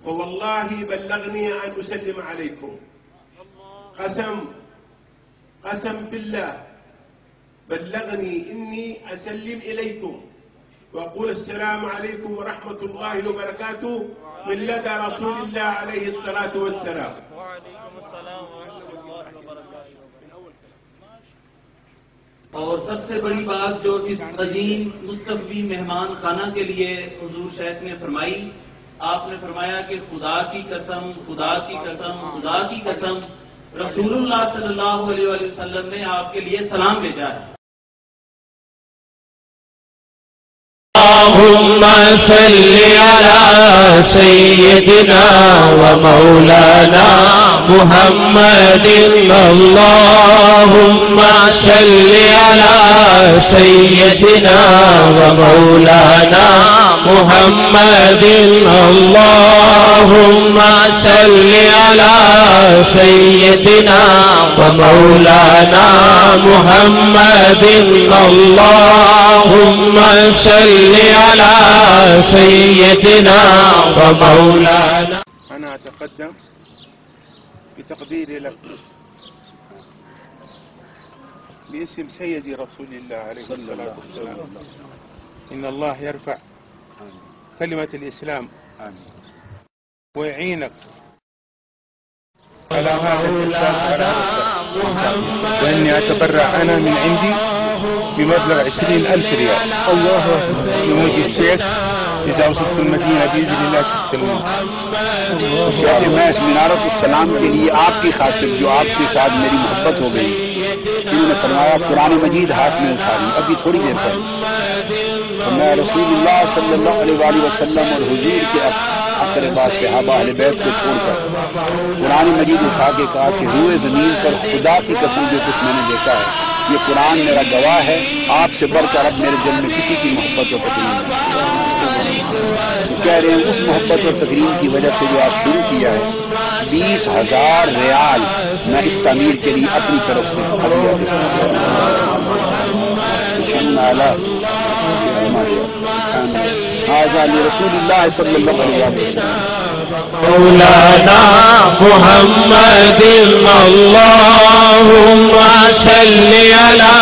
ووالله بلغني أن أسلم عليكم. قسم بالله بلغني إني أسلم إليكم وأقول السلام عليكم ورحمة الله وبركاته من لدى رسول الله عليه الصلاة والسلام. وعليكم السلام ورحمة الله वबरकातुहू। और सबसे बड़ी बात जो इस अजीम मुस्तफ़वी मेहमान खाना के लिए हुजूर शेख ने फरमाई, आपने फरमाया कि खुदा की कसम, खुदा की कसम, खुदा की कसम, रसूलुल्लाह सल्लल्लाहु अलैहि वसल्लम ने आपके लिए सलाम भेजा है। अल्लाहुम्मा सल्ली अला सय्यिदिना व मौलाना मुहम्मदिन। अल्लाहुम्मा सल्ली अला सय्यिदिना व मौलाना मुहम्मदिन। अल्लाहुम्मा सल्ली अला सय्यिदिना व मौलाना मुहम्मदिन। अल्लाहुम्मा सल्ली अला सय्यिदिना व मौलाना। أنا أتقدم بتقديري لك باسم سيدي رسول الله عليه الصلاة والسلام. إن الله يرفع كلمة الإسلام ويعينك على هذا الإسلام، وإني أتبرع أنا من عندي بمبلغ 20,000 ريال. الله لموجب شيخ إذا وصلت المدينة بإذن الله تستلمون. मैं इस मिनारत-उस-सलाम के लिए आपकी खातिर जो आपके साथ मेरी मोहब्बत हो गई, इन्होंने फरमाया कुरान मजीद हाथ में उठा ली अभी थोड़ी देर पहले, तो मैं रसूलुल्लाह सल्लल्लाहु अलैहि वसल्लम और हुजूर के अक़रबा सहाबा अहले बैत को छोड़कर कुरान मजीद उठा के कहा कि रूए ज़मीन पर खुदा की कसम जो कुछ मैंने देखा है, ये कुरान मेरा गवाह है, आपसे बढ़कर अब मेरे दिल में किसी की मोहब्बत और तकरीम नहीं। तो कह रहे हैं उस मोहब्बत और तकरीम की वजह से जो आप शुरू किया है, 20,000 रियाल मैं इस तामीर के लिए अपनी तरफ से हदिया देता हूं। रसूलुल्लाह सल्लल्लाहु अलैहि वसल्लम मौलाना मुहम्मदिन। अल्लाहुम्मा सल्ली अला